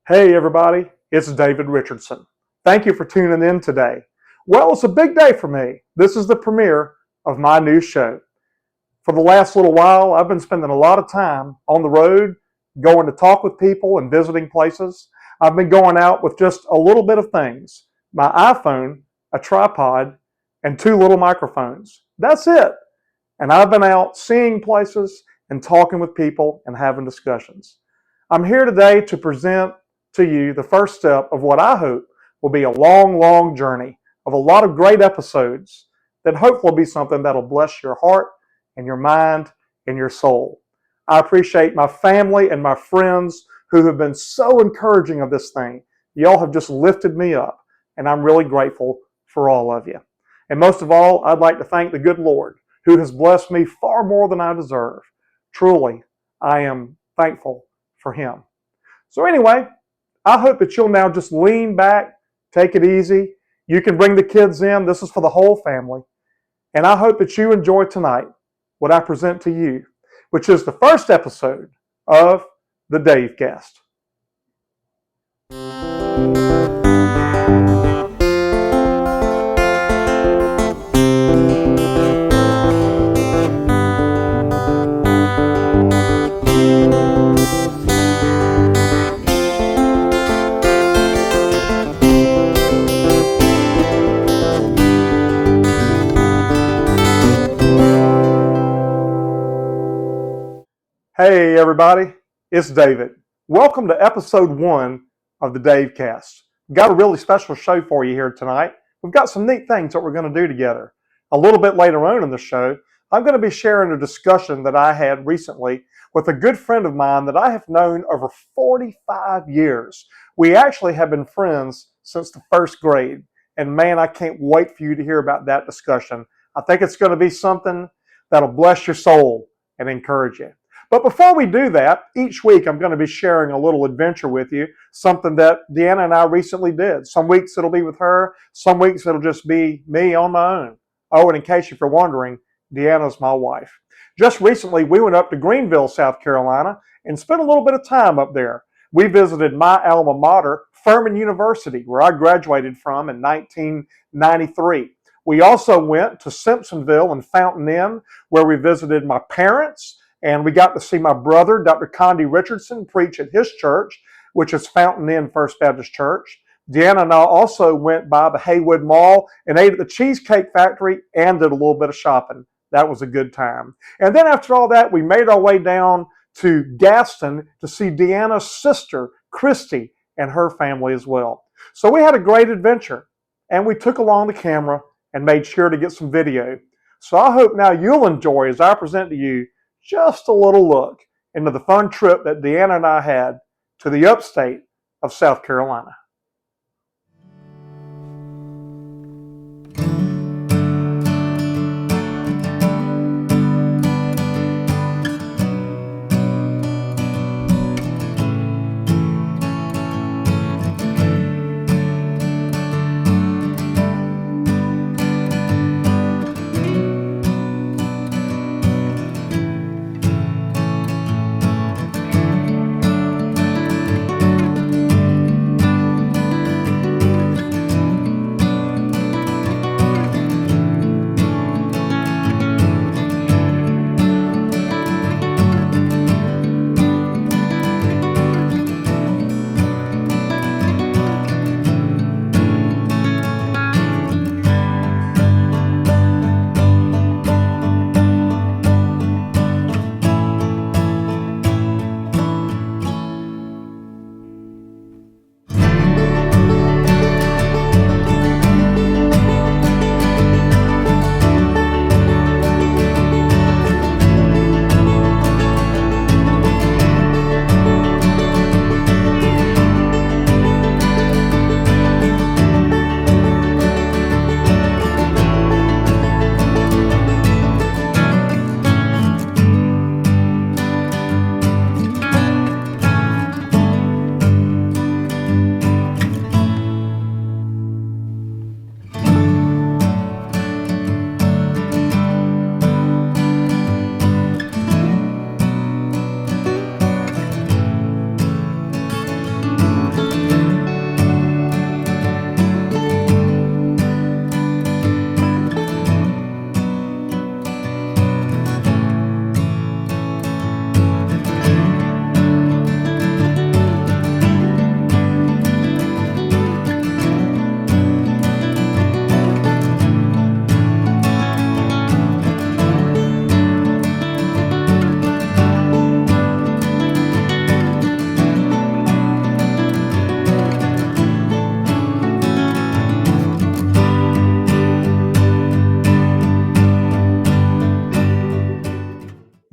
Hey everybody, it's David Richardson. Thank you for tuning in today. Well, it's a big day for me. This is the premiere of my new show. For the last little while, I've been spending a lot of time on the road, going to talk with people and visiting places. I've been going out with just a little bit of things. My iPhone, a tripod, and 2 little microphones. That's it. And I've been out seeing places and talking with people and having discussions. I'm here today to present to you the first step of what I hope will be a long, long journey of a lot of great episodes that hopefully will be something that'll bless your heart and your mind and your soul. I appreciate my family and my friends who have been so encouraging of this thing. Y'all have just lifted me up, and I'm really grateful for all of you. And most of all, I'd like to thank the good Lord who has blessed me far more than I deserve. Truly, I am thankful for Him. So anyway, I hope that you'll now just lean back, take it easy. You can bring the kids in. This is for the whole family. And I hope that you enjoy tonight what I present to you, which is the first episode of the DaveCast. Hey everybody, it's David. Welcome to episode 1 of the DaveCast. We've got a really special show for you here tonight. We've got some neat things that we're going to do together. A little bit later on in the show, I'm going to be sharing a discussion that I had recently with a good friend of mine that I have known over 45 years. We actually have been friends since the first grade. And man, I can't wait for you to hear about that discussion. I think it's going to be something that'll bless your soul and encourage you. But before we do that, each week I'm going to be sharing a little adventure with you, something that Deanna and I recently did. Some weeks it'll be with her, some weeks it'll just be me on my own. Oh, and in case you're wondering, Deanna's my wife. Just recently we went up to Greenville, South Carolina, and spent a little bit of time up there. We visited my alma mater, Furman University, where I graduated from in 1993. We also went to Simpsonville and Fountain Inn, where we visited my parents, and we got to see my brother, Dr. Condi Richardson, preach at his church, which is Fountain Inn First Baptist Church. Deanna and I also went by the Haywood Mall and ate at the Cheesecake Factory and did a little bit of shopping. That was a good time. And then after all that, we made our way down to Gaston to see Deanna's sister, Christy, and her family as well. So we had a great adventure, and we took along the camera and made sure to get some video. So I hope now you'll enjoy as I present to you just a little look into the fun trip that Deanna and I had to the upstate of South Carolina.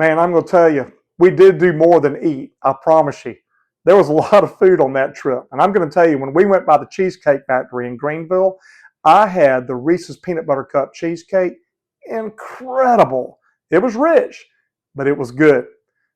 Man, I'm going to tell you, we did do more than eat. I promise you. There was a lot of food on that trip. And I'm going to tell you, when we went by the Cheesecake Factory in Greenville, I had the Reese's Peanut Butter Cup cheesecake. Incredible. It was rich, but it was good.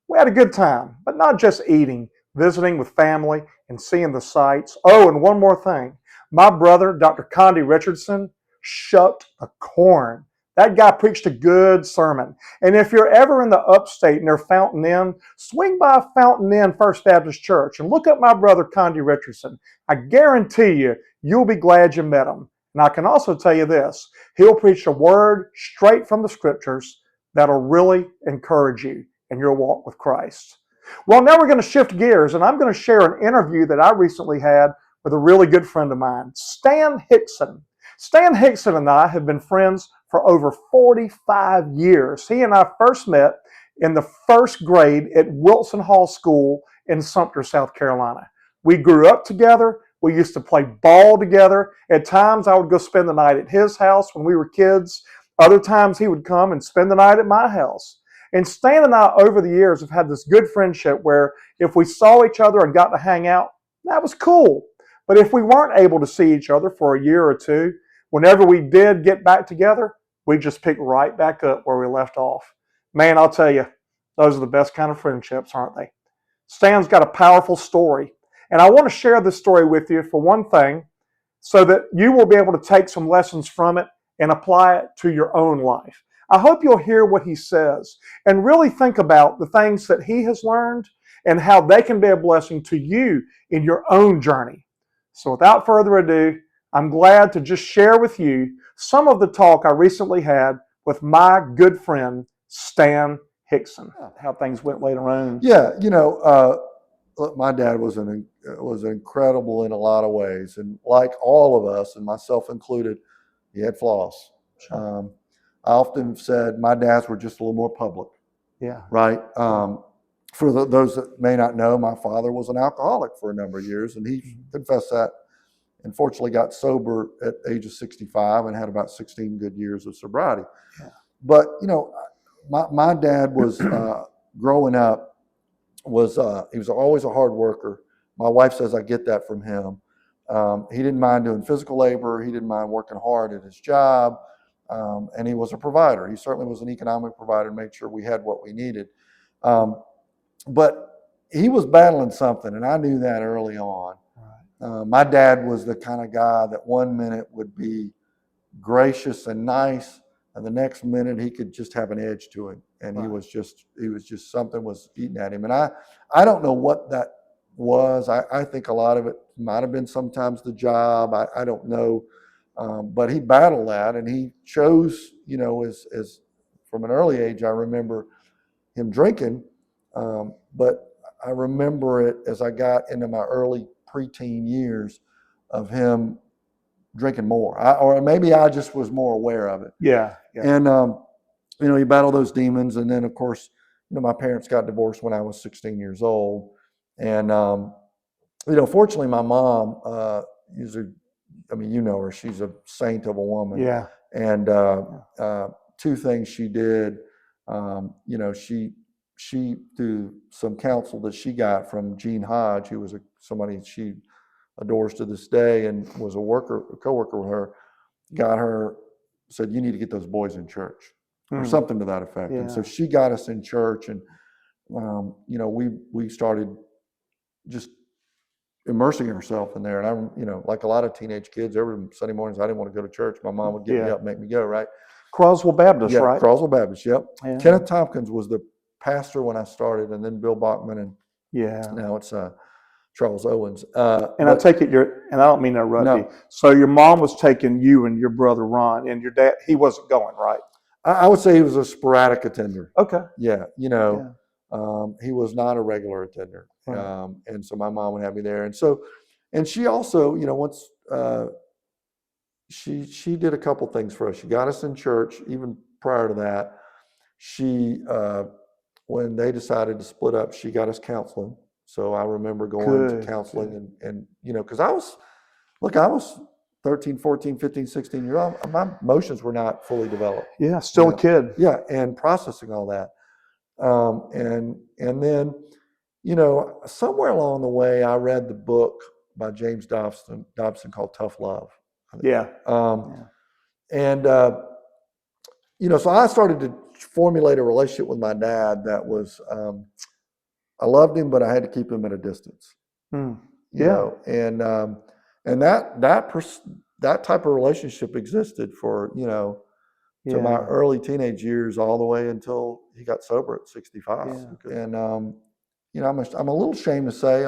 We had a good time, but not just eating, visiting with family and seeing the sights. Oh, and one more thing. My brother, Dr. Condi Richardson, shucked the corn. That guy preached a good sermon. And if you're ever in the upstate near Fountain Inn, swing by Fountain Inn First Baptist Church and look up my brother Condi Richardson. I guarantee you, you'll be glad you met him. And I can also tell you this, he'll preach a word straight from the scriptures that'll really encourage you in your walk with Christ. Well, now we're going to shift gears, and I'm going to share an interview that I recently had with a really good friend of mine, Stan Hixon. Stan Hixon and I have been friends for over 45 years. He and I first met in the first grade at Wilson Hall School in Sumter, South Carolina. We grew up together. We used to play ball together. At times, I would go spend the night at his house when we were kids. Other times, he would come and spend the night at my house. And Stan and I, over the years, have had this good friendship where if we saw each other and got to hang out, that was cool. But if we weren't able to see each other for a year or two, whenever we did get back together, we just picked right back up where we left off. Man, I'll tell you, those are the best kind of friendships, aren't they? Stan's got a powerful story. And I want to share this story with you, for one thing, so that you will be able to take some lessons from it and apply it to your own life. I hope you'll hear what he says and really think about the things that he has learned and how they can be a blessing to you in your own journey. So without further ado, I'm glad to just share with you some of the talk I recently had with my good friend, Stan Hixon, how things went later on. Yeah, look, my dad was incredible in a lot of ways, and like all of us, and myself included, he had flaws. Sure. I often said my dads were just a little more public. Yeah. Right. For those that may not know, my father was an alcoholic for a number of years, and he confessed that. And fortunately, got sober at the age of 65 and had about 16 good years of sobriety. Yeah. But my dad was growing up he was always a hard worker. My wife says I get that from him. He didn't mind doing physical labor. He didn't mind working hard at his job. And he was a provider. He certainly was an economic provider and made sure we had what we needed. But he was battling something, and I knew that early on. Right. My dad was the kind of guy that one minute would be gracious and nice, and the next minute he could just have an edge to him. And right. he was just something was eating at him. And I don't know what that was. I think a lot of it might have been sometimes the job. I don't know. But he battled that, and he chose, as from an early age, I remember him drinking. But I remember it as I got into my early preteen years of him drinking more, or maybe I just was more aware of it. Yeah. And, he battled those demons. And then, of course, my parents got divorced when I was 16 years old. And, fortunately, my mom you know her, she's a saint of a woman. Yeah. And two things she did, she through some counsel that she got from Gene Hodge, who was somebody she adores to this day and was a co-worker with her, said, you need to get those boys in church, or something to that effect. Yeah. And so she got us in church, and we started just immersing herself in there. And like a lot of teenage kids, every Sunday mornings I didn't want to go to church. My mom would get me up and make me go, right? Croswell Baptist, right? Croswell Baptist, yep. Yeah. Kenneth Tompkins was the pastor when I started, and then Bill Bachman, and now it's Charles Owens. I take it and I don't mean to interrupt you. So your mom was taking you and your brother Ron, and your dad, he wasn't going, right? I would say he was a sporadic attender. Okay. Yeah, he was not a regular attender. Right. And so my mom would have me there. And she also, once she did a couple things for us. She got us in church. Even prior to that, she, when they decided to split up, she got us counseling. So I remember going to counseling and because I was 13, 14, 15, 16 years old. My emotions were not fully developed. Yeah, still a kid. Yeah, and processing all that. And then, somewhere along the way, I read the book by James Dobson called Tough Love. Yeah. Um, and so I started to formulate a relationship with my dad that was, I loved him, but I had to keep him at a distance. Mm. You know, and that type of relationship existed for to my early teenage years, all the way until he got sober at 65. And I'm a little ashamed to say,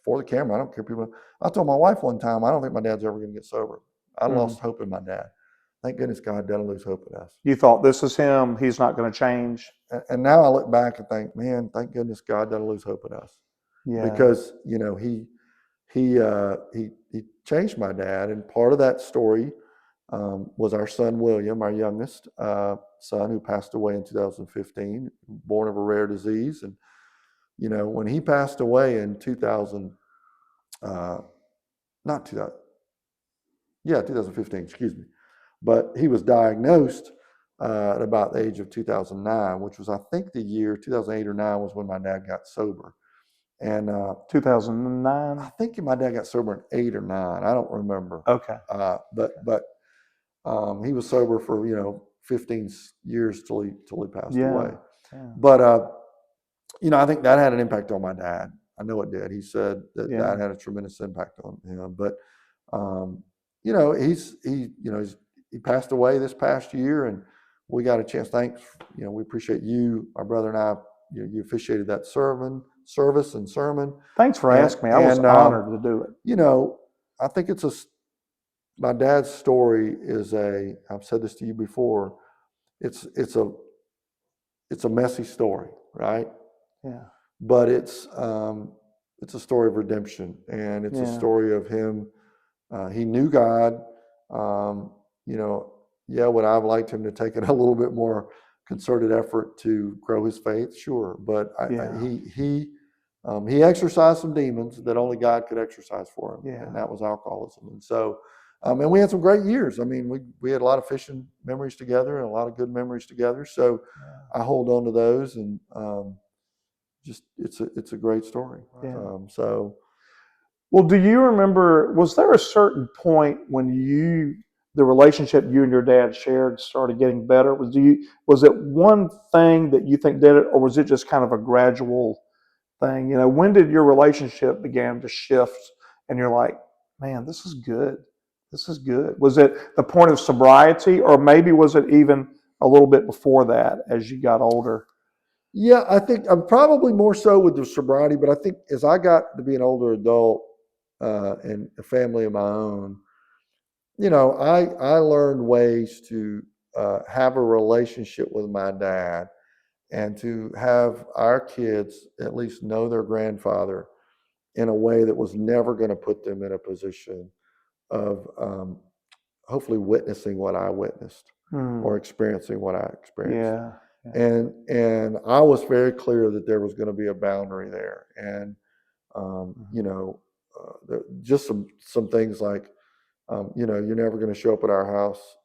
for the camera, I don't care people. I told my wife one time, I don't think my dad's ever going to get sober. I lost hope in my dad. Thank goodness God didn't lose hope in us. You thought, this is him, he's not going to change. And now I look back and think, man, thank goodness God didn't lose hope in us. Because he changed my dad, and part of that story was our son William, our youngest son, who passed away in 2015, born of a rare disease. And when he passed away in 2015, excuse me, but he was diagnosed at about the age of 2009, which was, I think, the year 2008 or 9 was when my dad got sober. And 2009, I think my dad got sober in 8 or 9. I don't remember. Okay. But he was sober for 15 years till he passed away. Yeah. But I think that had an impact on my dad. I know it did. He said that had a tremendous impact on him. But he passed away this past year, and we got a chance. Thanks. We appreciate you, my brother and I. You officiated that service and sermon. Thanks for asking me. I was honored to do it. I think my dad's story is I've said this to you before, it's a messy story, right? Yeah. But it's a story of redemption, and it's a story of him. He knew God. Would I have liked him to take it a little bit more concerted effort to grow his faith? Sure, but he exercised some demons that only God could exercise for him, and that was alcoholism. And so, and we had some great years. I mean, we had a lot of fishing memories together and a lot of good memories together. So I hold on to those, and just it's a great story. Well, do you remember, was there a certain point when the relationship you and your dad shared started getting better? Was it one thing that you think did it, or was it just kind of a gradual thing? When did your relationship begin to shift and you're like, man, this is good. This is good. Was it the point of sobriety, or maybe was it even a little bit before that as you got older? Yeah, I think I'm probably more so with the sobriety, but I think as I got to be an older adult and a family of my own, I learned ways to have a relationship with my dad and to have our kids at least know their grandfather in a way that was never going to put them in a position of hopefully witnessing what I witnessed or experiencing what I experienced. And I was very clear that there was going to be a boundary there. And, just some things like, you're never going to show up at our house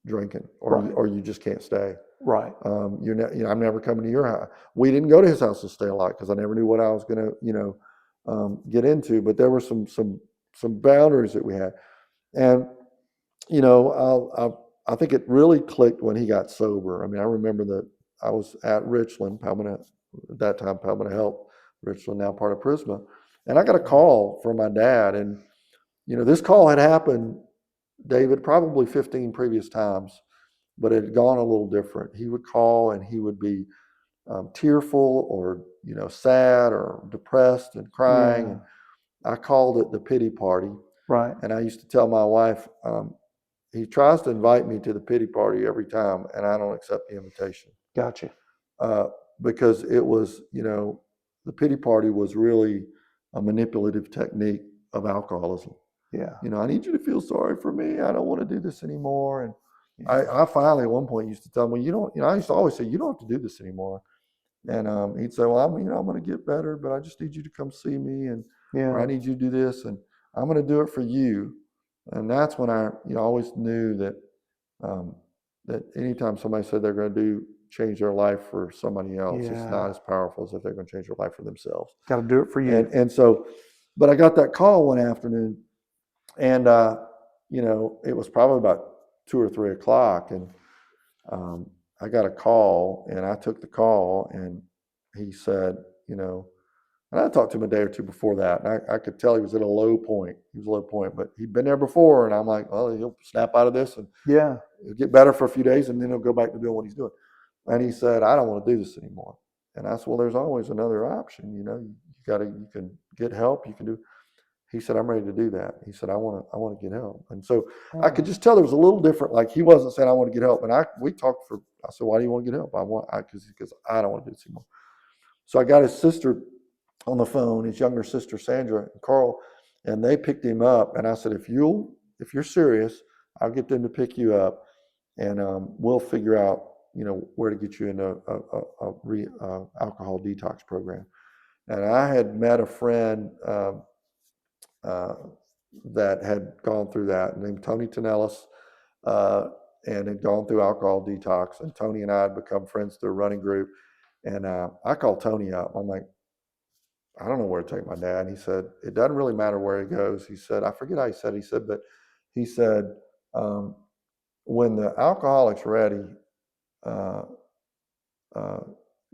drinking, or you just can't stay. Right. I'm never coming to your house. We didn't go to his house to stay a lot because I never knew what I was going to, get into. But there were some boundaries that we had, and I think it really clicked when he got sober. I mean, I remember that I was at Richland, at that time Palmetto Health, Richland, now part of Prisma, and I got a call from my dad, and this call had happened, David, probably 15 previous times, but it had gone a little different. He would call and he would be tearful or sad or depressed and crying. And I called it the pity party. Right. And I used to tell my wife, he tries to invite me to the pity party every time, and I don't accept the invitation. Gotcha. Because it was, the pity party was really a manipulative technique of alcoholism. Yeah. I need you to feel sorry for me. I don't want to do this anymore. And I finally at one point used to tell him, well, I used to always say, you don't have to do this anymore. And he'd say, well, I'm going to get better, but I just need you to come see me, and or I need you to do this, and I'm going to do it for you. And that's when I always knew that that anytime somebody said they're going to do change their life for somebody else, it's Yeah. not as powerful as if they're going to change their life for themselves. Got to do it for you. And so, but I got that call one afternoon, and you know, it was probably about 2 or 3 o'clock, and I got a call, and I took the call, and he said, you know, and I talked to him a day or two before that, and I could tell he was at a low point. He was a low point, but he'd been there before, and I'm like, well, he'll snap out of this, and Yeah. he'll get better for a few days, and then he'll go back to doing what he's doing. And he said, I don't want to do this anymore. And I said, well, there's always another option. You know, you can get help. You can do. He said, I'm ready to do that. He said, I want to get help. And so I could just tell there was a little different. Like he wasn't saying I want to get help. And we talked for. I said, why do you want to get help? Because I don't want to do this anymore. So I got his sister on the phone, his younger sister Sandra and Carl, and they picked him up. And I said, if you're serious, I'll get them to pick you up, and we'll figure out, you know, where to get you into a alcohol detox program. And I had met a friend that had gone through that, named Tony Tonellis, and had gone through alcohol detox. And Tony and I had become friends through a running group. And I called Tony up. I'm like, I don't know where to take my dad. He said, it doesn't really matter where he goes. He said, I forget how he said. But he said, when the alcoholic's ready, God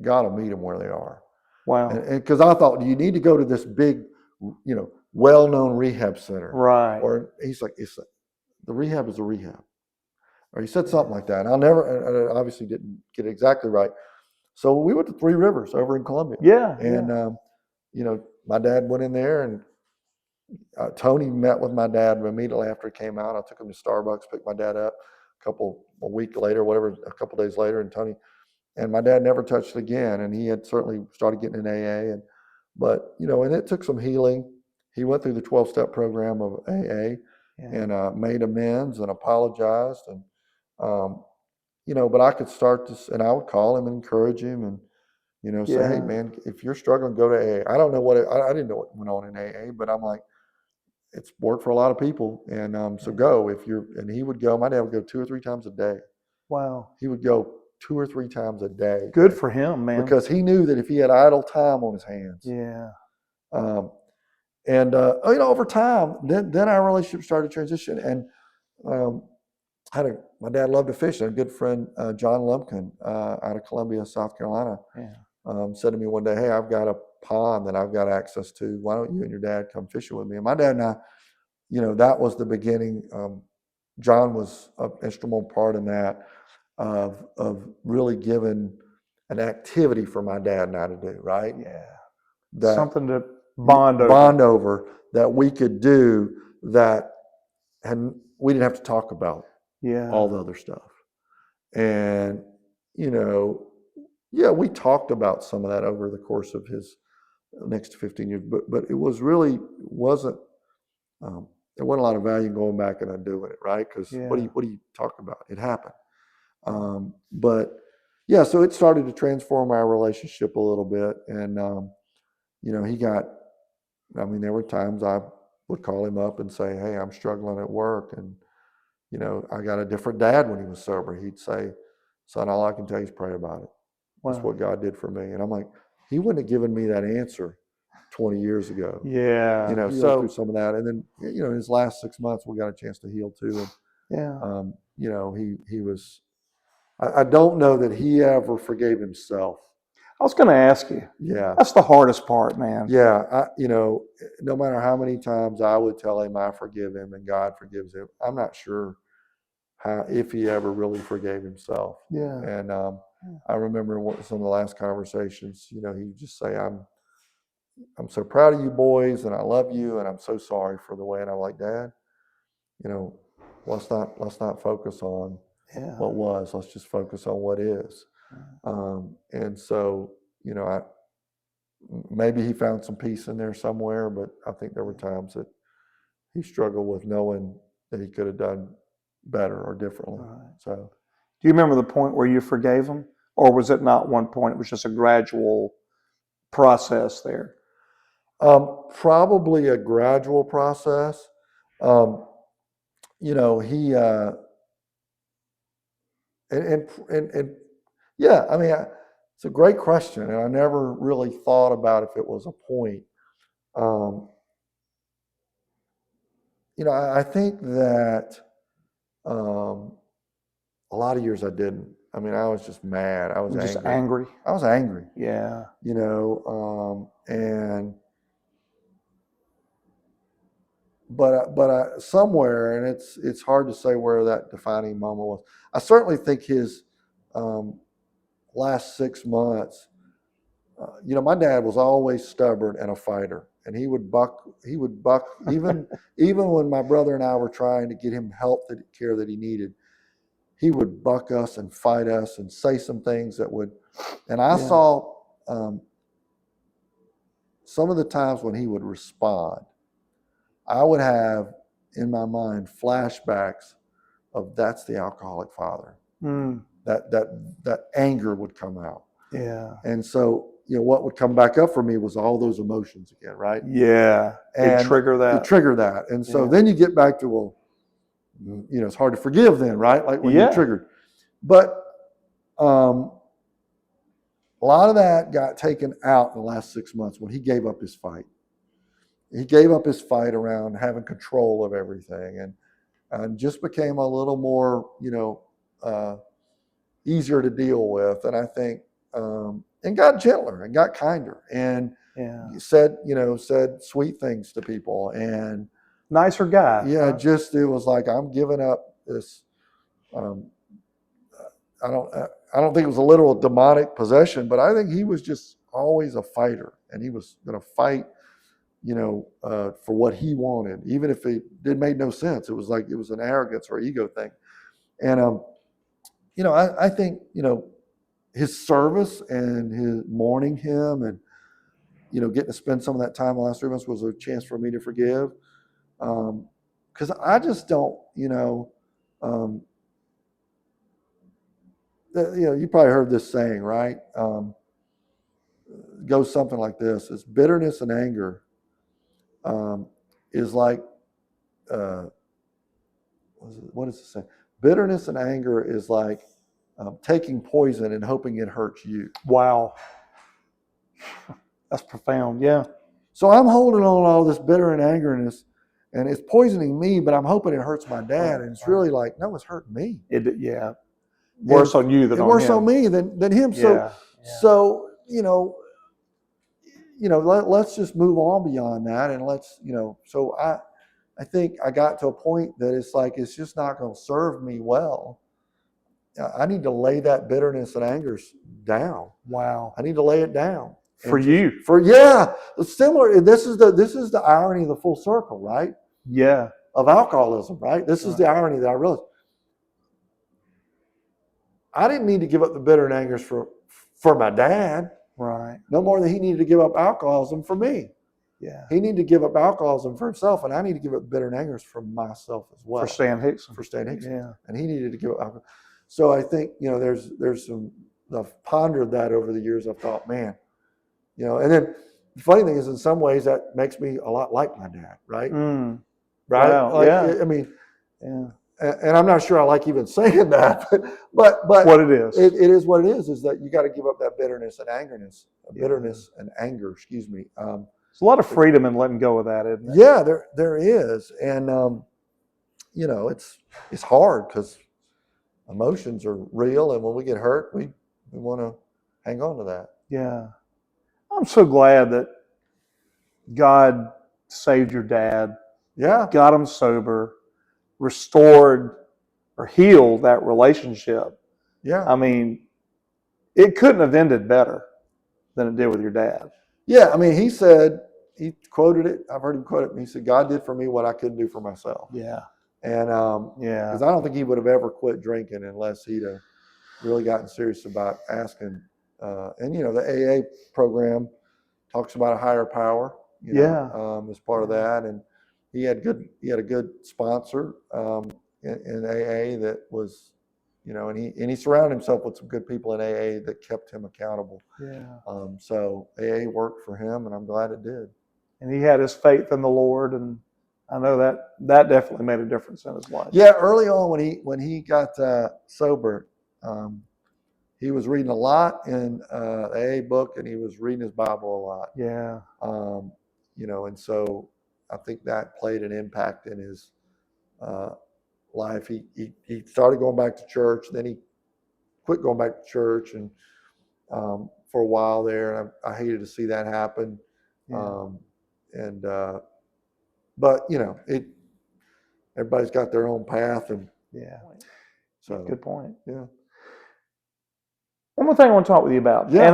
will meet them where they are. Wow. And because I thought, do you need to go to this big, you know, well-known rehab center? Right. Or he's like, the rehab is a rehab. Or he said something like that. And I obviously didn't get it exactly right. So we went to Three Rivers over in Columbia. Yeah. And, you know, my dad went in there, and Tony met with my dad immediately after he came out. I took him to Starbucks, picked my dad up a week later, whatever, a couple days later, and my dad never touched it again. And he had certainly started getting in AA, but you know, and it took some healing. He went through the 12-step program of AA, and made amends and apologized, and you know, but I could start this, and I would call him and encourage him, and you know, say, hey man, if you're struggling, go to AA. I don't know I didn't know what went on in AA, but I'm like, it's worked for a lot of people, and so go if you're. And he would go. My dad would go 2 or 3 times a day. Wow. He would go 2 or 3 times a day. Good for him, man. Because he knew that if he had idle time on his hands, yeah. And you know, over time, then our relationship started to transition. And my dad loved to fish. And a good friend, John Lumpkin, out of Columbia, South Carolina, said to me one day, hey, I've got a pond that I've got access to. Why don't you and your dad come fishing with me? And my dad and I, you know, that was the beginning. John was an instrumental part in that, of really giving an activity for my dad and I to do, right? Yeah. Something to bond over that we could do, that we didn't have to talk about all the other stuff. And, you know, yeah, we talked about some of that over the course of his next 15 years, but it wasn't there wasn't a lot of value in going back and undoing it, right? Because what do you talk about? It happened. But yeah, so it started to transform our relationship a little bit. And, you know, there were times I would call him up and say, hey, I'm struggling at work. And, you know, I got a different dad when he was sober. He'd say, son, all I can tell you is pray about it. That's what God did for me. And I'm like, he wouldn't have given me that answer 20 years ago. Yeah. You know, so through some of that. And then, you know, in his last 6 months, we got a chance to heal too. And, you know, he was, I don't know that he ever forgave himself. I was going to ask you. Yeah. That's the hardest part, man. Yeah. You know, no matter how many times I would tell him I forgive him and God forgives him, I'm not sure if he ever really forgave himself. Yeah. And I remember some of the last conversations, you know, he'd just say, I'm so proud of you boys, and I love you, and I'm so sorry for the way. And I'm like, Dad, you know, let's not focus on what was. Let's just focus on what is. And so, you know, maybe he found some peace in there somewhere, but I think there were times that he struggled with knowing that he could have done better or differently. Right. So, do you remember the point where you forgave him, or was it not one point? It was just a gradual process there. Probably a gradual process. You know, he and Yeah, I mean, it's a great question, and I never really thought about if it was a point. Um, I think that um, a lot of years I didn't. I mean, I was just mad. I was You're just angry. angry. I was angry. Yeah. And but I somewhere, and it's hard to say where that defining moment was. I certainly think his um, last 6 months. My dad was always stubborn and a fighter, and he would buck. He would buck even when my brother and I were trying to get him care that he needed. He would buck us and fight us and say some things that would. And I saw some of the times when he would respond, I would have in my mind flashbacks of that's the alcoholic father. That anger would come out. Yeah. And so, what would come back up for me was all those emotions again, right? Yeah. And it trigger that. And so then you get back to, well, it's hard to forgive then, right? Like when you're triggered. But a lot of that got taken out in the last 6 months when he gave up his fight. He gave up his fight around having control of everything and just became a little more, easier to deal with. And I think, and got gentler and got kinder and said sweet things to people and nicer guy. Yeah, huh? It was like, I'm giving up this. I don't think it was a literal demonic possession, but I think he was just always a fighter, and he was going to fight, for what he wanted, even if it made no sense. It was like it was an arrogance or ego thing, and I think his service and his mourning him and getting to spend some of that time the last 3 months was a chance for me to forgive, because I just don't, you probably heard this saying, right? It goes something like this: it's bitterness and anger is like, what is it say? Bitterness and anger is like taking poison and hoping it hurts you. Wow. That's profound. Yeah. So I'm holding on to all this bitter and angerness, and it's poisoning me, but I'm hoping it hurts my dad. And it's really like, no, it's hurting me. Worse on you than on him. Worse on me than him. So let's just move on beyond that, and let's, so I think I got to a point that it's like, it's just not going to serve me well. I need to lay that bitterness and anger down. Wow. I need to lay it down. It's similar. This is the irony of the full circle, right? Yeah. Of alcoholism, right? This is the irony that I realized. I didn't need to give up the bitter and angers for my dad. Right. No more than he needed to give up alcoholism for me. Yeah. He needed to give up alcoholism for himself, and I need to give up bitter and angers for myself as well. For Stan Hixon. Yeah. And he needed to give up alcohol. So I think, there's some, I've pondered that over the years. I've thought, man, and then the funny thing is, in some ways that makes me a lot like my dad, right? Right? Wow. I mean, and I'm not sure I like even saying that, but what it is. It is what it is that you got to give up that bitterness and anger, excuse me. There's a lot of freedom in letting go of that, isn't it? Yeah, there is. And, it's hard because emotions are real. And when we get hurt, we want to hang on to that. Yeah. I'm so glad that God saved your dad. Yeah. Got him sober, restored or healed that relationship. Yeah. I mean, it couldn't have ended better than it did with your dad. Yeah. I mean, he quoted it. I've heard him quote it. And he said, God did for me what I couldn't do for myself. Yeah. And, because I don't think he would have ever quit drinking unless he'd have really gotten serious about asking. And, the AA program talks about a higher power, as part of that. And he had a good sponsor in AA that was, and he surrounded himself with some good people in AA that kept him accountable. Yeah. So AA worked for him, and I'm glad it did. And he had his faith in the Lord, and I know that definitely made a difference in his life. Yeah, early on when he got sober, he was reading a lot in the AA book, and he was reading his Bible a lot. Yeah. And so I think that played an impact in his life. He started going back to church, then he quit going back to church, and for a while there, and I hated to see that happen. Yeah. But everybody's got their own path, and Yeah. so Good point. yeah. One more thing I want to talk with you about, Yeah.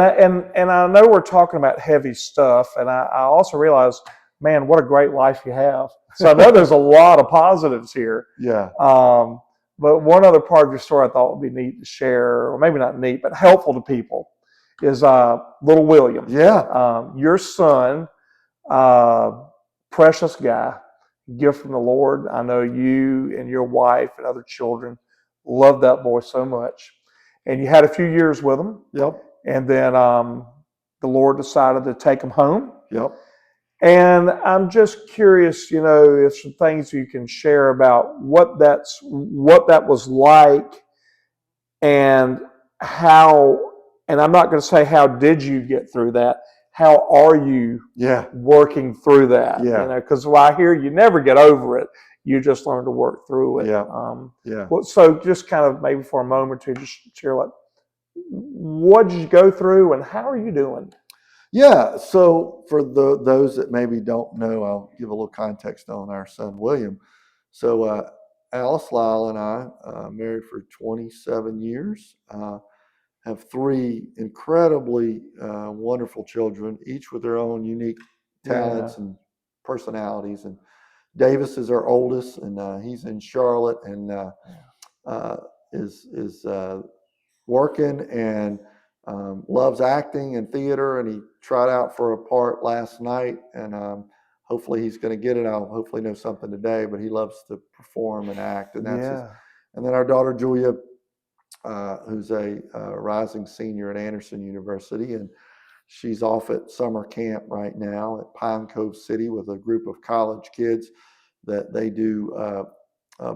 and I know we're talking about heavy stuff, and I also realize, man, what a great life you have. So I know there's a lot of positives here. Yeah. But one other part of your story I thought would be neat to share, or maybe not neat, but helpful to people, is little William. Yeah. Your son, precious guy, gift from the Lord. I know you and your wife and other children love that boy so much. And you had a few years with him. Yep. And then the Lord decided to take him home. Yep. And I'm just curious, if some things you can share about what that was like, and how. And I'm not going to say how did you get through that. How are you working through that? Yeah. Because I hear you never get over it. You just learn to work through it. Yeah. Well, so just kind of maybe for a moment or two, just share what did you go through and how are you doing? Yeah. So for those that maybe don't know, I'll give a little context on our son, William. So Alice, Lyle, and I, married for 27 years, have three incredibly wonderful children, each with their own unique talents and personalities. And Davis is our oldest, and he's in Charlotte, and is working and loves acting and theater, and he tried out for a part last night, and hopefully he's going to get it. I'll hopefully know something today, but he loves to perform and act, and that's and then our daughter Julia, who's a rising senior at Anderson University, and she's off at summer camp right now at Pine Cove City with a group of college kids that they do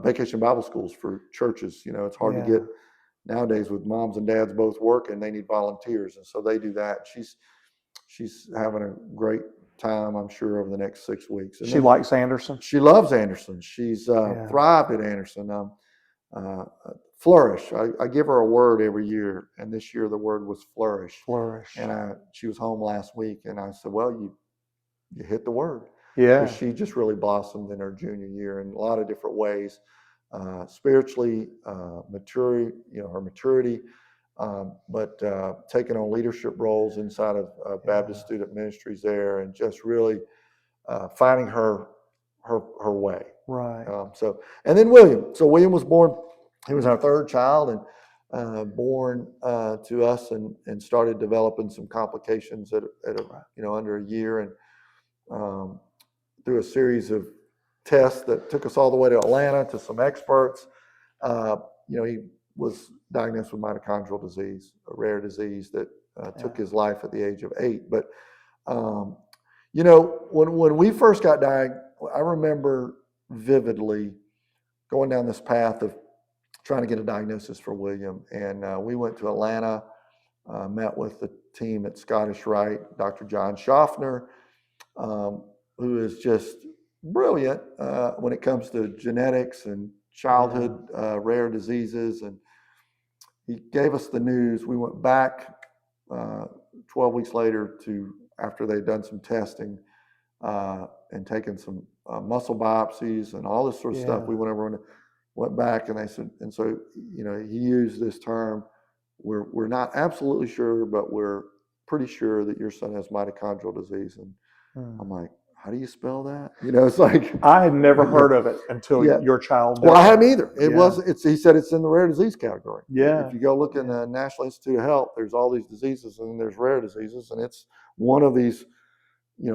vacation Bible schools for churches. It's hard to get nowadays with moms and dads both working. They need volunteers, and so they do that. She's having a great time, I'm sure, over the next 6 weeks. And she likes Anderson. She loves Anderson. She's thrived at Anderson. Flourish. I give her a word every year, and this year the word was flourish. Flourish. And she was home last week, and I said, "Well, you hit the word." Yeah. Because she just really blossomed in her junior year in a lot of different ways, spiritually, maturity, her maturity, but taking on leadership roles inside of Baptist Student Ministries there, and just really finding her way. Right. And then William. So William was born. He was our third child, and born to us, and started developing some complications at under a year, and through a series of tests that took us all the way to Atlanta to some experts. He was diagnosed with mitochondrial disease, a rare disease that took his life at the age of 8. But when we first got diagnosed, I remember vividly going down this path of trying to get a diagnosis for William. And we went to Atlanta, met with the team at Scottish Rite, Dr. John Schaffner, who is just brilliant when it comes to genetics and childhood rare diseases. And he gave us the news. We went back 12 weeks later after they'd done some testing and taken some muscle biopsies and all this sort of stuff. We went over and went back, and they said, and so he used this term, we're not absolutely sure, but we're pretty sure that your son has mitochondrial disease. And I'm like, how do you spell that? It's like, I had never heard of it until your child did. Well, I hadn't either. He said it's in the rare disease category. Yeah. If you go look in the National Institute of Health, there's all these diseases, and there's rare diseases, and it's one of these,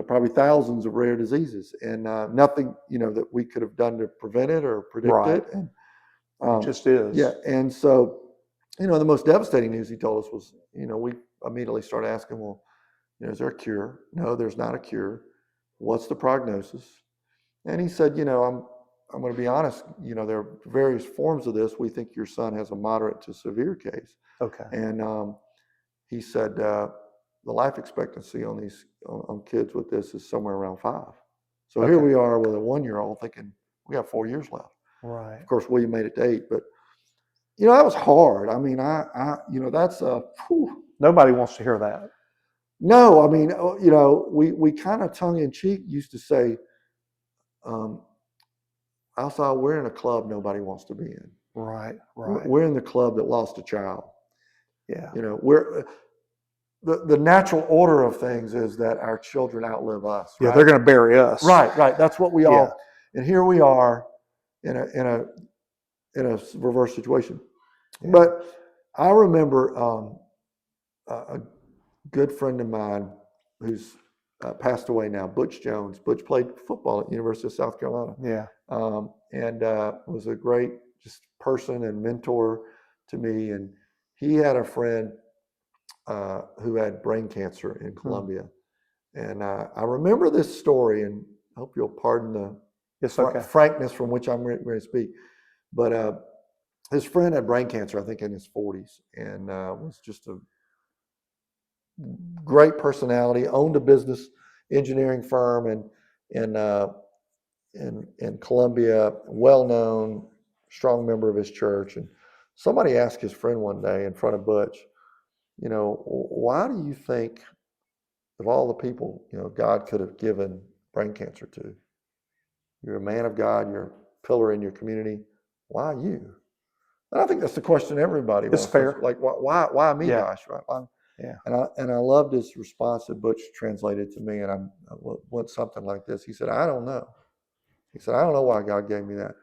probably thousands of rare diseases, and nothing, that we could have done to prevent it or predict it. And it just is. Yeah. And so, the most devastating news he told us was, we immediately started asking, well, is there a cure? No, there's not a cure. What's the prognosis? And he said, I'm going to be honest, there are various forms of this. We think your son has a moderate to severe case. Okay. And he said the life expectancy on kids with this is somewhere around 5. So here we are with a 1-year-old thinking we got 4 years left. Right. Of course, William made it to 8, but that was hard. I mean, that's Nobody wants to hear that. No, I mean, we kind of tongue in cheek used to say, outside, we're in a club nobody wants to be in. Right. We're in the club that lost a child. Yeah. We're the natural order of things is that our children outlive us. Yeah, right? they're going to bury us. Right. That's what we all. And here we are in a reverse situation. Yeah. But I remember a good friend of mine who's passed away now, Butch Jones. Butch played football at the University of South Carolina. Yeah. And was a great just person and mentor to me. And he had a friend who had brain cancer in Colombia. And I remember this story, and I hope you'll pardon the frankness from which I'm ready to speak. But his friend had brain cancer, I think in his 40s, and was just a great personality, owned a business engineering firm in Colombia, well-known, strong member of his church. And somebody asked his friend one day in front of Butch, why do you think of all the people, God could have given brain cancer to? You're a man of God, you're a pillar in your community. Why you? And I think that's the question everybody wants. It's fair. Like, why me, Josh? Right? Yeah. And I loved his response that Butch translated to me, and I went something like this. He said, I don't know. He said, I don't know why God gave me that.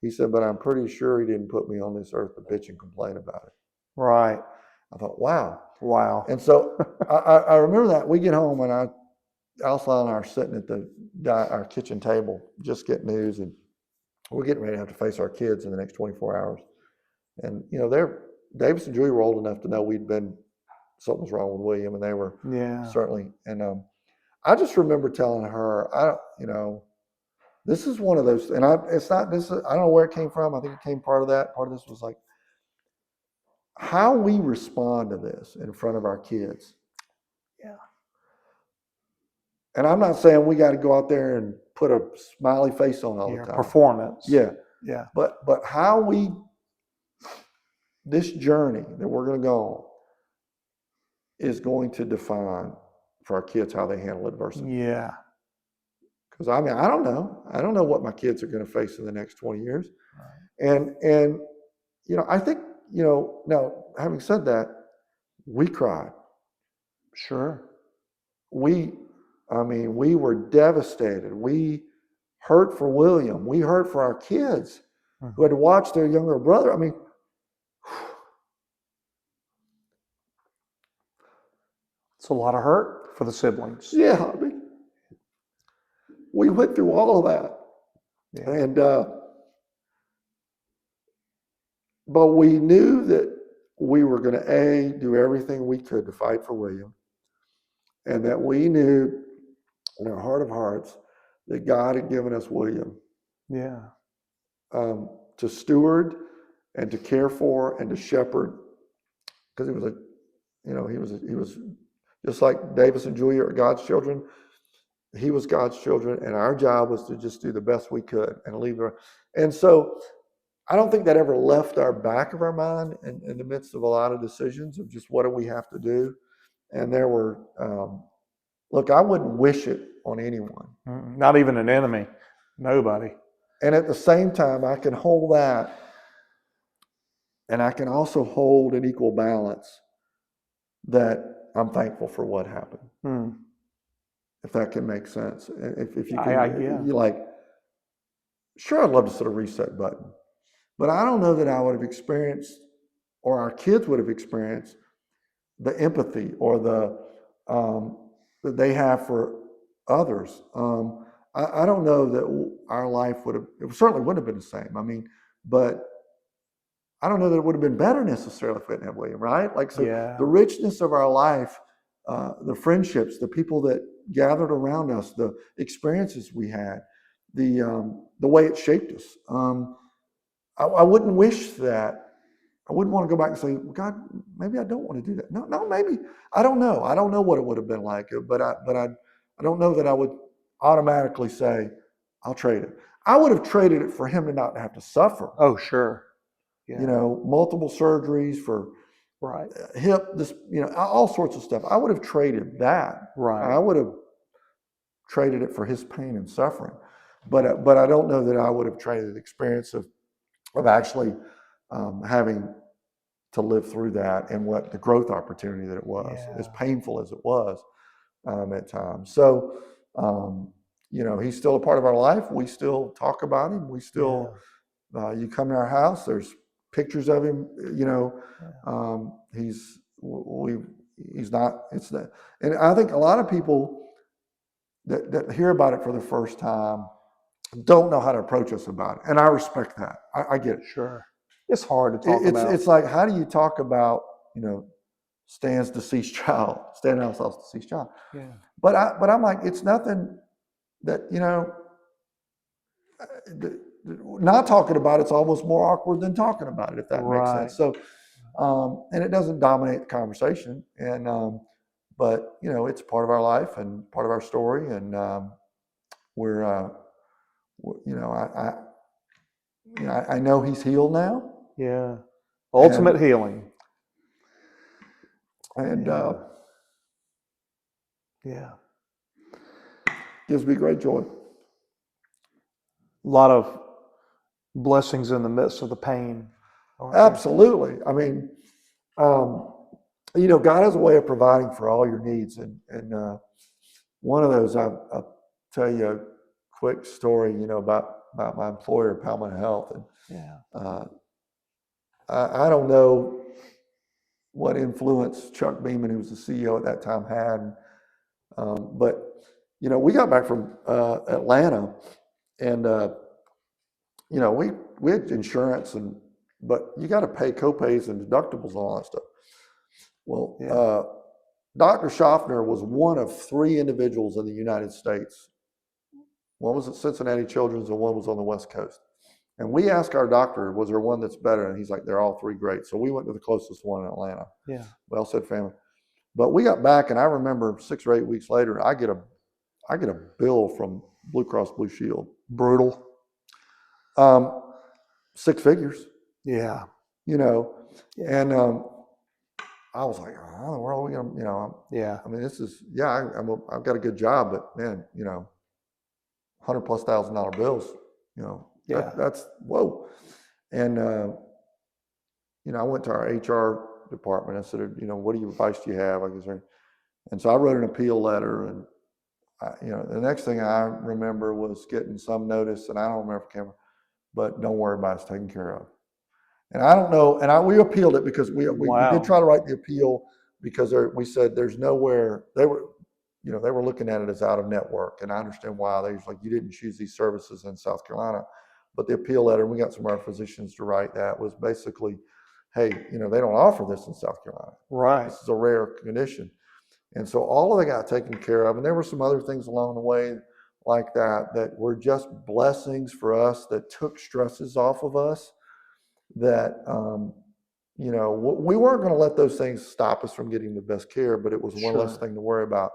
He said, but I'm pretty sure he didn't put me on this earth to bitch and complain about it. Right. I thought, wow. Wow. And so I remember that. We get home, and Alsa and I are sitting at our kitchen table, just getting news, and we're getting ready to have to face our kids in the next 24 hours. And, Davis and Julie were old enough to know something was wrong with William, and they were certainly. And I just remember telling her, this is one of those, and it's not this. I don't know where it came from. I think it came part of that. Part of this was like how we respond to this in front of our kids. Yeah. And I'm not saying we got to go out there and put a smiley face on all the time. Performance. Yeah. Yeah. But how this journey that we're going to go on is going to define for our kids how they handle adversity. Yeah. Because I don't know. I don't know what my kids are going to face in the next 20 years. Right. And I think, now having said that, we cried. Sure. We were devastated. We hurt for William. We hurt for our kids who had to watch their younger brother. It's a lot of hurt for the siblings. Yeah. We went through all of that. Yeah. And, but we knew that we were going to, do everything we could to fight for William. And that we knew in our heart of hearts that God had given us William. Yeah. To steward and to care for and to shepherd. Because he was just like Davis and Julia are God's children. He was God's children, and our job was to just do the best we could and leave her. And so I don't think that ever left our back of our mind in the midst of a lot of decisions of just what do we have to do. And there were, look, I wouldn't wish it on anyone. Not even an enemy. Nobody. And at the same time, I can hold that, and I can also hold an equal balance that I'm thankful for what happened. If that can make sense. If you can, you're like, sure, I'd love to sort of reset button. But I don't know that I would have experienced, or our kids would have experienced, the empathy or that they have for others. I don't know that our life it certainly wouldn't have been the same. But I don't know that it would have been better necessarily if we didn't have William, right? The richness of our life, the friendships, the people that gathered around us, the experiences we had, the way it shaped us. I wouldn't wish that. I wouldn't want to go back and say, well, God, maybe I don't want to do that. No, maybe. I don't know. I don't know what it would have been like, but I don't know that I would automatically say, I'll trade it. I would have traded it for him to not have to suffer. Oh, sure. Yeah. You know, multiple surgeries for right. hip, all sorts of stuff. I would have traded that. Right. I would have traded it for his pain and suffering. But I don't know that I would have traded the experience of actually having to live through that and what the growth opportunity that it was, as painful as it was at times. So, he's still a part of our life. We still talk about him. We still, you come to our house, there's pictures of him, he's not, it's that. And I think a lot of people that hear about it for the first time don't know how to approach us about it. And I respect that. I get it. Sure. It's hard to talk about. It's like, how do you talk about, Stan's deceased child, Stan Hixon's deceased child? Yeah. But I'm like, it's nothing that, not talking about it's almost more awkward than talking about it, if that makes sense. So, and it doesn't dominate the conversation. And, but, it's part of our life and part of our story. And I know he's healed now. Yeah. Ultimate healing. And gives me great joy. A lot of blessings in the midst of the pain. Absolutely. I mean, God has a way of providing for all your needs. And one of those, I'll tell you a quick story, about my employer, Palmetto Health. And I don't know what influence Chuck Beeman, who was the CEO at that time, had. But, we got back from Atlanta and, we had insurance, but you got to pay copays and deductibles and all that stuff. Well, Dr. Schaffner was one of 3 individuals in the United States. One was at Cincinnati Children's and one was on the West Coast. And we asked our doctor, was there one that's better? And he's like, they're all 3 great. So we went to the closest one in Atlanta. Yeah. Well said, family. But we got back, and I remember 6 or 8 weeks later, I get a bill from Blue Cross Blue Shield. Brutal. 6 figures. Yeah. And I was like, how in the world are we gonna, I mean, this is, I've got a good job, but man, $100,000+ bills, that's whoa. And, I went to our HR department. I said, what advice do you have? And so I wrote an appeal letter, and the next thing I remember was getting some notice, and I don't remember camera, but don't worry about it, it's taken care of. And I don't know, and we appealed it because we did try to write the appeal because we said there's nowhere, they were looking at it as out of network, and I understand why. They was like, you didn't choose these services in South Carolina. But the appeal letter, we got some of our physicians to write that, was basically, hey, they don't offer this in South Carolina. Right. This is a rare condition. And so all of that got taken care of. And there were some other things along the way like that were just blessings for us that took stresses off of us that, we weren't going to let those things stop us from getting the best care, but it was one less thing to worry about.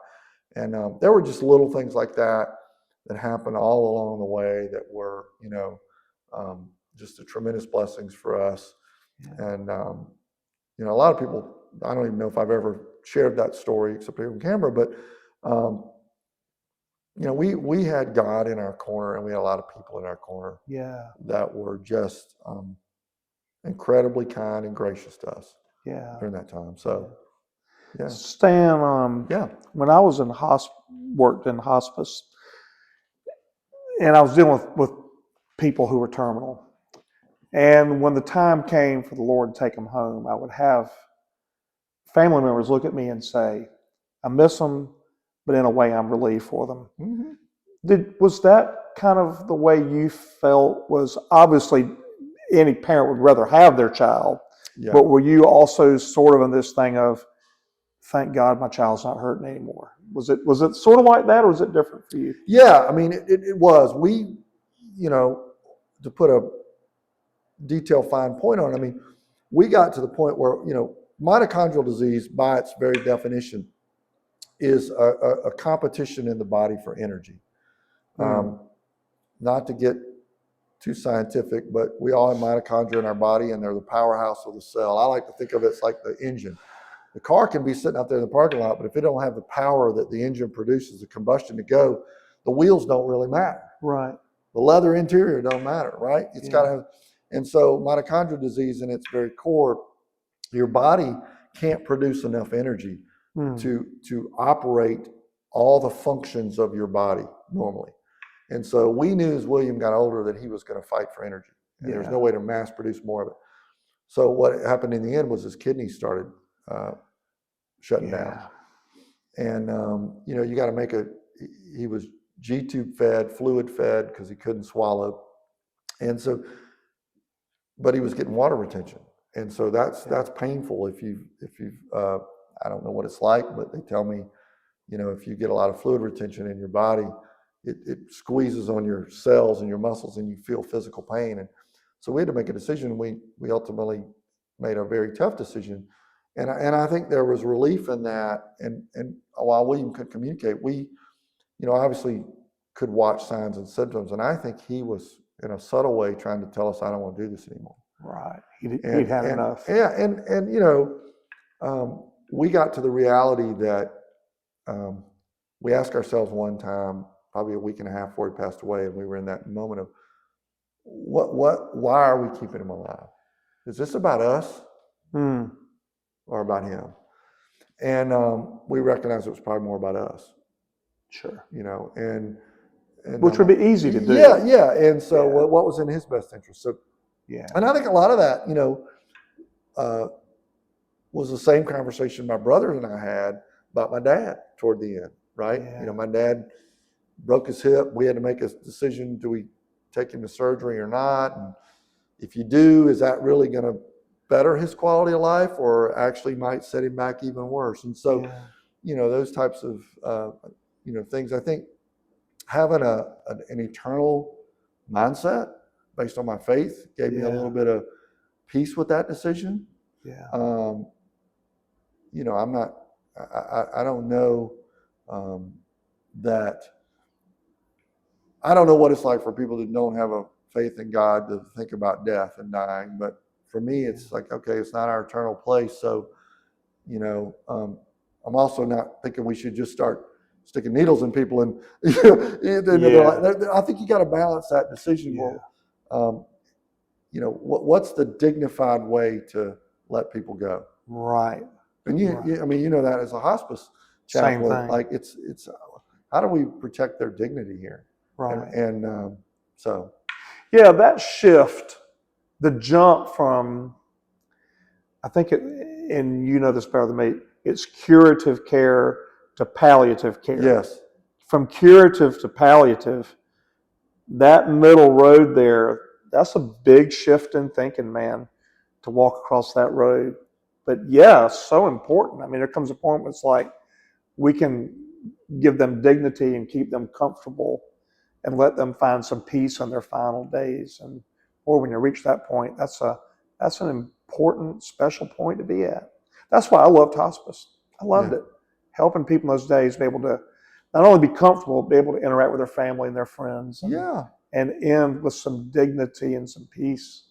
And there were just little things like that happened all along the way that were, just a tremendous blessings for us. Yeah. And, a lot of people, I don't even know if I've ever shared that story except here on camera, but, we had God in our corner, and we had a lot of people in our corner that were just incredibly kind and gracious to us during that time. So, Stan, when I was worked in hospice, and I was dealing with people who were terminal. And when the time came for the Lord to take them home, I would have family members look at me and say, I miss them, but in a way I'm relieved for them. Mm-hmm. Was that kind of the way you felt? Was obviously any parent would rather have their child, but were you also sort of in this thing of, thank God my child's not hurting anymore? Was it sort of like that, or was it different for you? Yeah, I mean, it was. to put a detailed fine point on it, I mean, we got to the point where, mitochondrial disease by its very definition is a competition in the body for energy. Not to get too scientific, but we all have mitochondria in our body, and they're the powerhouse of the cell. I like to think of it as like the engine. The car can be sitting out there in the parking lot, but if it don't have the power that the engine produces, the combustion to go, the wheels don't really matter. Right. The leather interior don't matter, right? It's got to have, and so mitochondrial disease in its very core, your body can't produce enough energy to operate all the functions of your body normally. And so we knew as William got older that he was going to fight for energy. And there's no way to mass produce more of it. So what happened in the end was his kidneys started shutting down. And, you got to make he was G-tube fed, fluid fed, because he couldn't swallow. And so, but he was getting water retention. And so that's painful if you've I don't know what it's like, but they tell me, if you get a lot of fluid retention in your body, it squeezes on your cells and your muscles, and you feel physical pain. And so we had to make a decision. We ultimately made a very tough decision, and I think there was relief in that. And while William could communicate, we, obviously could watch signs and symptoms. And I think he was in a subtle way trying to tell us, I don't want to do this anymore. Right. He'd had enough. Yeah, and we got to the reality that we asked ourselves one time, probably a week and a half before he passed away, and we were in that moment of why are we keeping him alive? Is this about us or about him? And we recognized it was probably more about us. Sure. And which would be easy to do. Yeah. And so what was in his best interest? So and I think a lot of that, was the same conversation my brother and I had about my dad toward the end, right? Yeah. My dad broke his hip. We had to make a decision: do we take him to surgery or not? And if you do, is that really going to better his quality of life, or actually might set him back even worse? And so, those types of things. I think having an eternal mindset based on my faith gave me a little bit of peace with that decision. Yeah. I'm not. I don't know that. I don't know what it's like for people that don't have a faith in God to think about death and dying. But for me, it's like, okay, it's not our eternal place. So, I'm also not thinking we should just start sticking needles in people. And I think you got to balance that decision. Well, what's the dignified way to let people go? Right. And that as a hospice chaplain, like it's how do we protect their dignity here? Right. And so. Yeah, that shift, the jump from, I think and you know this better than me, it's curative care to palliative care. Yes. From curative to palliative, that middle road there, that's a big shift in thinking, man, to walk across that road. But so important. I mean, there comes a point where it's like we can give them dignity and keep them comfortable and let them find some peace on their final days. Or when you reach that point, that's an important, special point to be at. That's why I loved hospice. I loved it. Helping people in those days be able to not only be comfortable, but be able to interact with their family and their friends. And end with some dignity and some peace.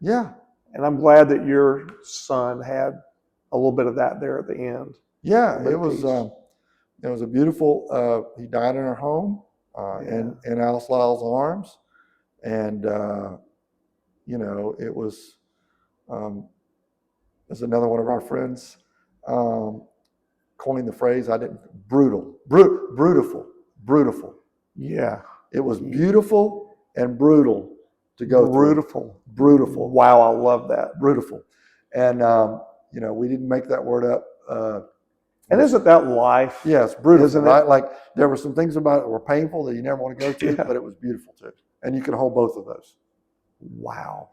Yeah. And I'm glad that your son had a little bit of that there at the end. Yeah, it was a beautiful, he died in our home, in Alice Lyle's arms. And, it was, as another one of our friends coined the phrase, brutal. Yeah. It was beautiful and brutal to go through. Brutal. Wow, I love that. Brutal. And, we didn't make that word up. And isn't that life? Yes, brutal, isn't it? Right? Like there were some things about it that were painful that you never want to go to, but it was beautiful too. And you can hold both of those. Wow.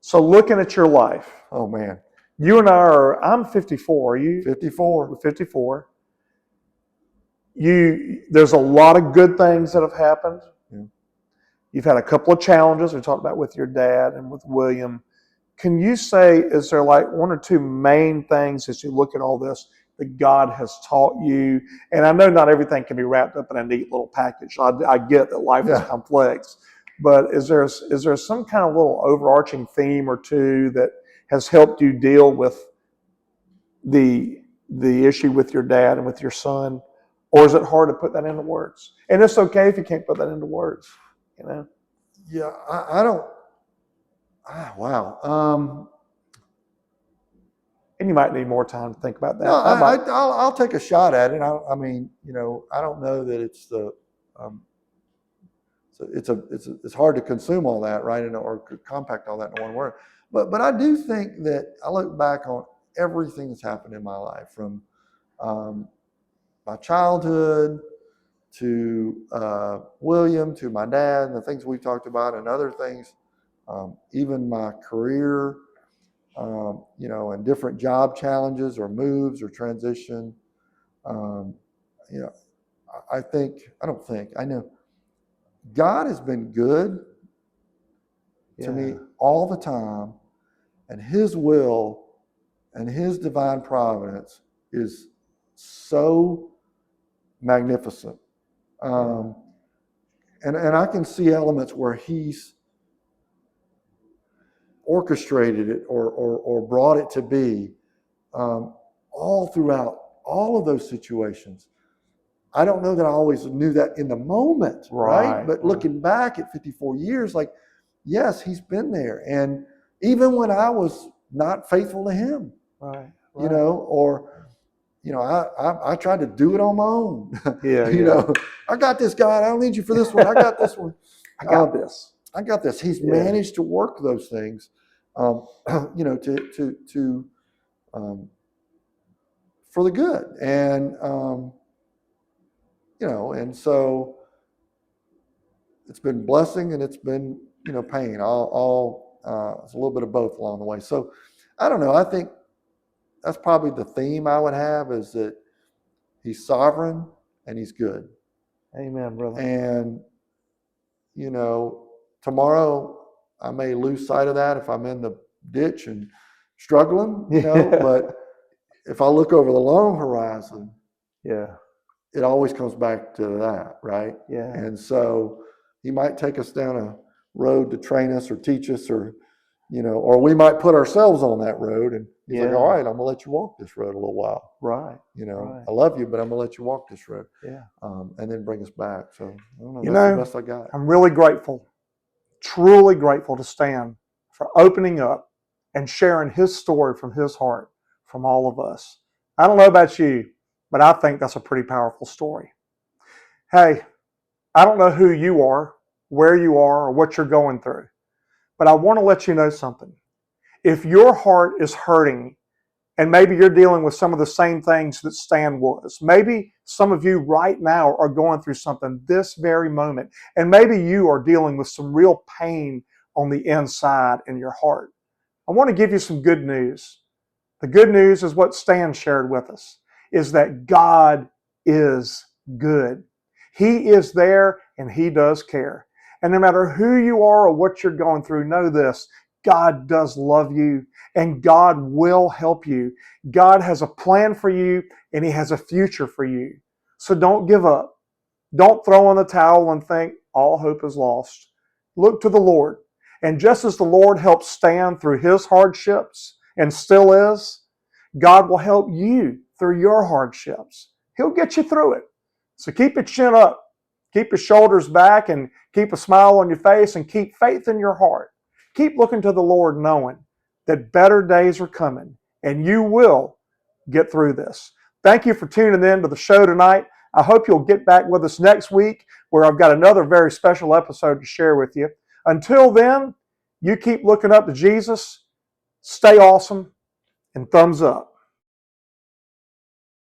So looking at your life. Oh, man. You and I'm 54. Are you? 54. 54. There's a lot of good things that have happened. Yeah. You've had a couple of challenges we talked about with your dad and with William. Can you say, is there like one or two main things as you look at all this that God has taught you? And I know not everything can be wrapped up in a neat little package. I get that life is complex, but is there some kind of little overarching theme or two that has helped you deal with the issue with your dad and with your son? Or is it hard to put that into words? And it's okay if you can't put that into words, you know? Yeah, I don't. Wow. And you might need more time to think about that. No, I'll take a shot at it. I mean, I don't know that it's the. So it's hard to consume all that, right, or compact all that in one word. But I do think that I look back on everything that's happened in my life, from my childhood to William, to my dad, and the things we talked about, and other things, even my career, and different job challenges or moves or transition. I know God has been good to me all the time, and His will and His divine providence is so magnificent. And I can see elements where He's orchestrated it or brought it to be all throughout all of those situations. I don't know that I always knew that in the moment, right? But looking back at 54 years, like, yes, He's been there. And even when I was not faithful to Him, I tried to do it on my own. I got this, God. I don't need you for this one. I got this one. I got this. I got this. He's managed to work those things, to for the good. And, and so it's been blessing and it's been, pain. It's a little bit of both along the way. So I don't know. I think that's probably the theme I would have, is that He's sovereign and He's good. Amen, brother. And, tomorrow I may lose sight of that if I'm in the ditch and struggling, but if I look over the long horizon, it always comes back to that, right? Yeah. And so He might take us down a road to train us or teach us, or we might put ourselves on that road, and He's like, all right, I'm gonna let you walk this road a little while. Right. I love you, but I'm gonna let you walk this road. Yeah. And then bring us back. So I don't know, that's the best I got. I'm really grateful, truly grateful to Stan for opening up and sharing his story from his heart, from all of us. I don't know about you, but I think that's a pretty powerful story. Hey, I don't know who you are, where you are, or what you're going through, but I want to let you know something. If your heart is hurting, and maybe you're dealing with some of the same things that Stan was, maybe some of you right now are going through something this very moment, and maybe you are dealing with some real pain on the inside in your heart, I want to give you some good news. The good news is what Stan shared with us, is that God is good. He is there and He does care. And no matter who you are or what you're going through, know this: God does love you and God will help you. God has a plan for you and He has a future for you. So don't give up. Don't throw in the towel and think all hope is lost. Look to the Lord. And just as the Lord helped Stan through his hardships and still is, God will help you through your hardships. He'll get you through it. So keep your chin up, keep your shoulders back, and keep a smile on your face, and keep faith in your heart. Keep looking to the Lord, knowing that better days are coming, and you will get through this. Thank you for tuning in to the show tonight. I hope you'll get back with us next week, where I've got another very special episode to share with you. Until then, you keep looking up to Jesus, stay awesome, and thumbs up.